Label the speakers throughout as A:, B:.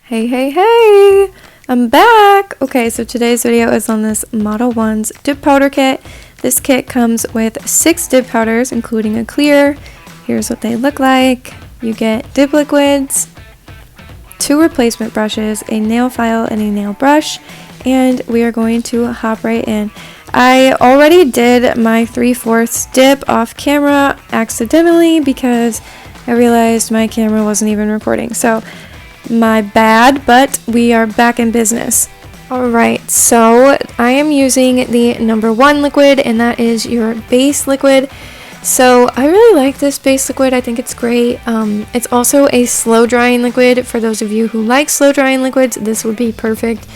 A: Hey, hey, hey! I'm back! Okay, so today's video is on this Modelones dip powder kit. This kit comes with 6 dip powders, including a clear. Here's what they look like. You get dip liquids, 2 replacement brushes, a nail file, and a nail brush. And we are going to hop right in. I already did my 3/4 dip off camera accidentally because I realized my camera wasn't even recording. So my bad, but we are back in business. Alright, so I am using the number 1 liquid, and that is your base liquid. So I really like this base liquid. I think it's great. It's also a slow drying liquid. For those of you who like slow drying liquids, this would be perfect.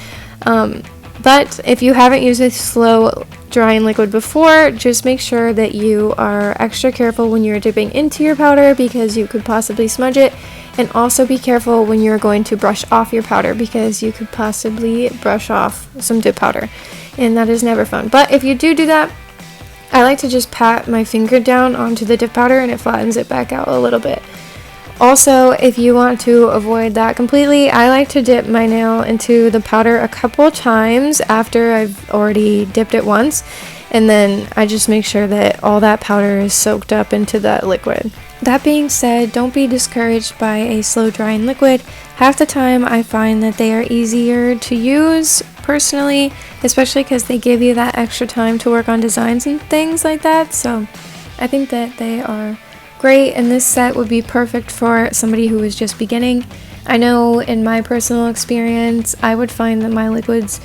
A: But if you haven't used a slow drying liquid before, just make sure that you are extra careful when you're dipping into your powder because you could possibly smudge it. And also be careful when you're going to brush off your powder because you could possibly brush off some dip powder. And that is never fun. But if you do that, I like to just pat my finger down onto the dip powder and it flattens it back out a little bit. Also, if you want to avoid that completely, I like to dip my nail into the powder a couple times after I've already dipped it once. And then I just make sure that all that powder is soaked up into that liquid. That being said, don't be discouraged by a slow drying liquid. Half the time I find that they are easier to use personally, especially because they give you that extra time to work on designs and things like that. So I think that they are great, and this set would be perfect for somebody who is just beginning. I know in my personal experience, I would find that my liquids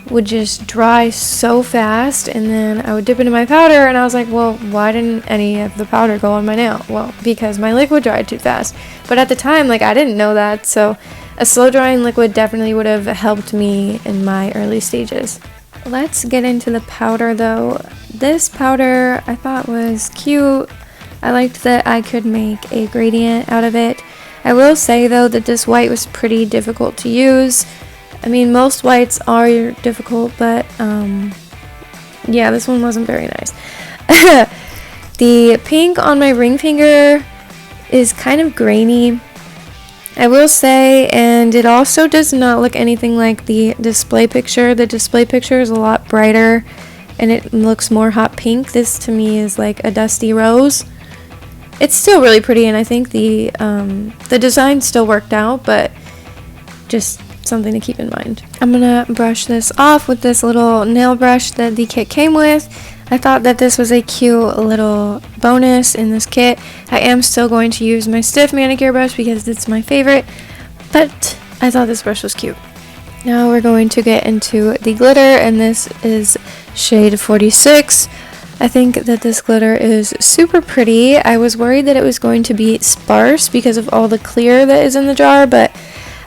A: would just dry so fast, and then I would dip into my powder and I was like, well, why didn't any of the powder go on my nail? Well, because my liquid dried too fast. But at the time, I didn't know that, so a slow drying liquid definitely would have helped me in my early stages. Let's get into the powder though. This powder I thought was cute. I liked that I could make a gradient out of it. I will say though that this white was pretty difficult to use. I mean, most whites are difficult, but yeah, this one wasn't very nice. The pink on my ring finger is kind of grainy, I will say, and it also does not look anything like the display picture. The display picture is a lot brighter, and it looks more hot pink. This to me is like a dusty rose. It's still really pretty, and I think the design still worked out, but just something to keep in mind. I'm gonna brush this off with this little nail brush that the kit came with. I thought that this was a cute little bonus in this kit. I am still going to use my stiff manicure brush because it's my favorite, but I thought this brush was cute. Now we're going to get into the glitter, and this is shade 46. I think that this glitter is super pretty. I was worried that it was going to be sparse because of all the clear that is in the jar, but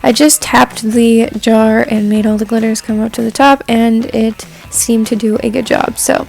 A: I just tapped the jar and made all the glitters come up to the top, and it seemed to do a good job. So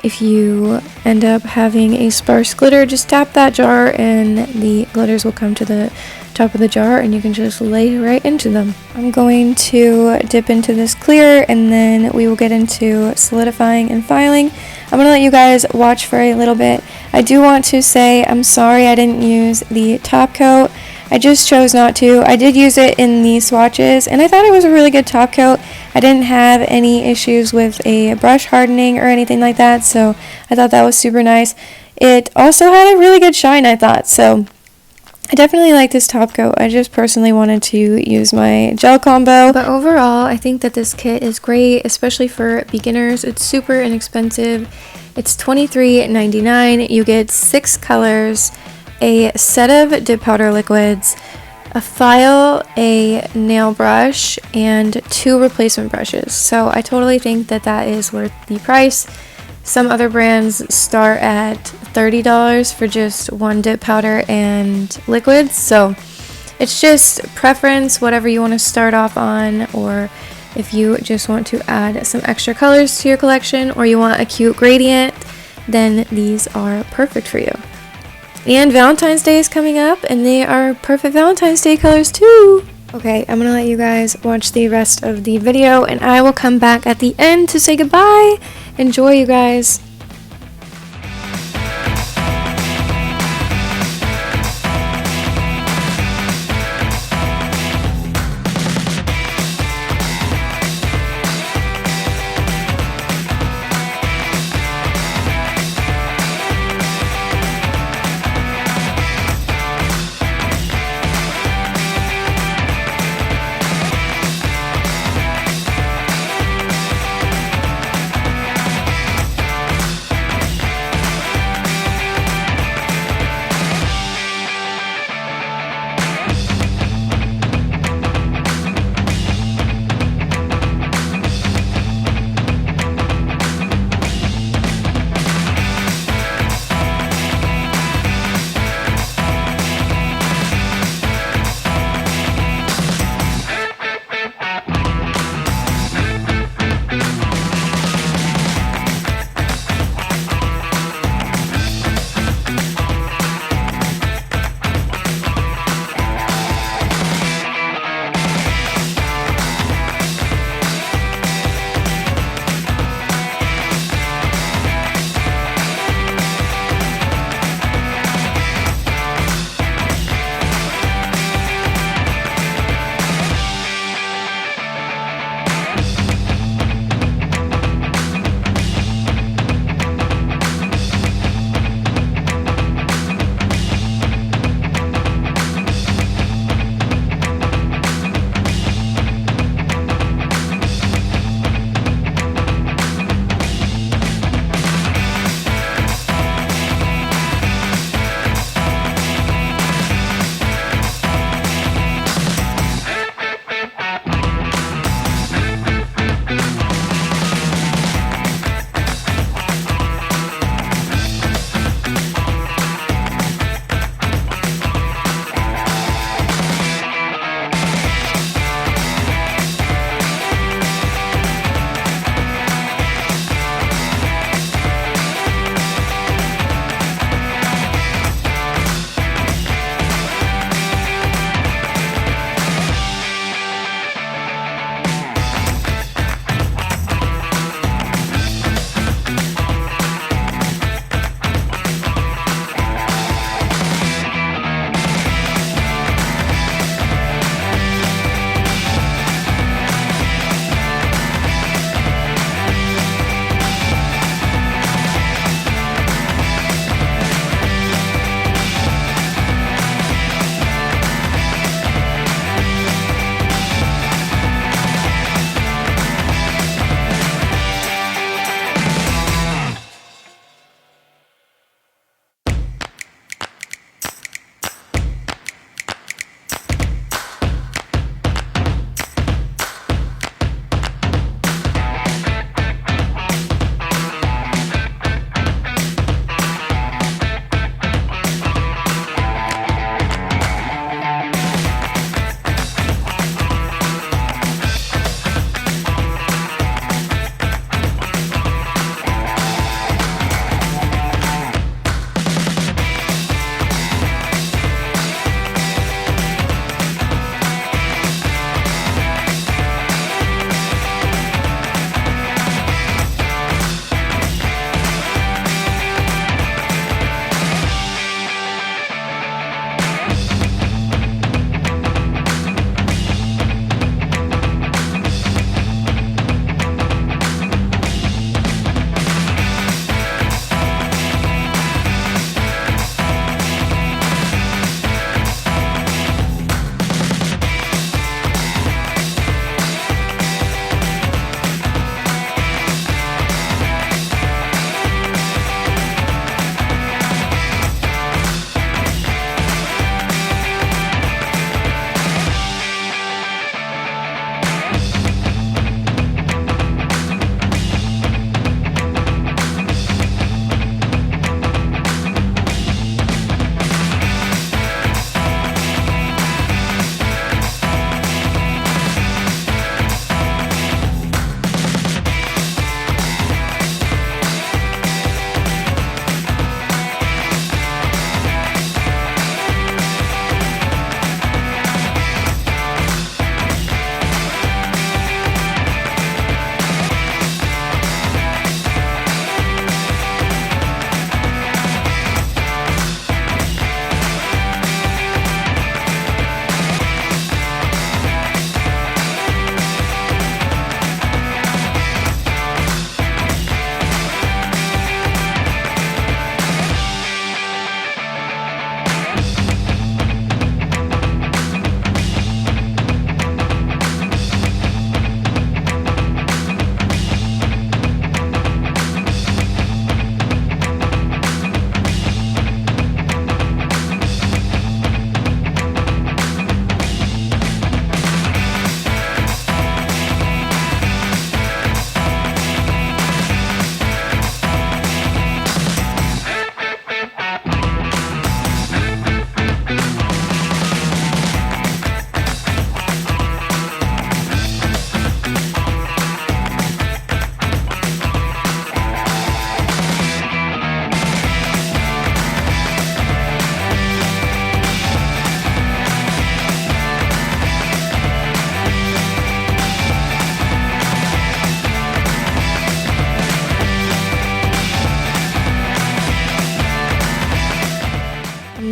A: if you end up having a sparse glitter, just tap that jar and the glitters will come to the top of the jar and you can just lay right into them. I'm going to dip into this clear and then we will get into solidifying and filing. I'm going to let you guys watch for a little bit. I do want to say I'm sorry I didn't use the top coat. I just chose not to. I did use it in the swatches, and I thought it was a really good top coat. I didn't have any issues with a brush hardening or anything like that, so I thought that was super nice. It also had a really good shine, I thought, so I definitely like this top coat. I just personally wanted to use my gel combo. But overall, I think that this kit is great, especially for beginners. It's super inexpensive. It's $23.99. You get 6 colors, a set of dip powder liquids, a file, a nail brush, and 2 replacement brushes. So I totally think that that is worth the price. Some other brands start at $30 for just 1 dip powder and liquids. So it's just preference, whatever you want to start off on, or if you just want to add some extra colors to your collection, or you want a cute gradient, then these are perfect for you. And Valentine's Day is coming up, and they are perfect Valentine's Day colors too. Okay, I'm gonna let you guys watch the rest of the video, and I will come back at the end to say goodbye. Enjoy, you guys.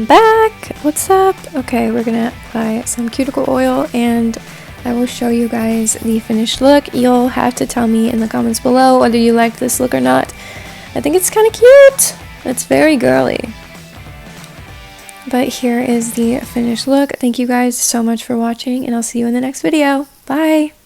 A: back. What's up? Okay, we're gonna apply some cuticle oil and I will show you guys the finished look. You'll have to tell me in the comments below whether you like this look or not. I think it's kind of cute. It's very girly. But here is the finished look. Thank you guys so much for watching, and I'll see you in the next video. Bye!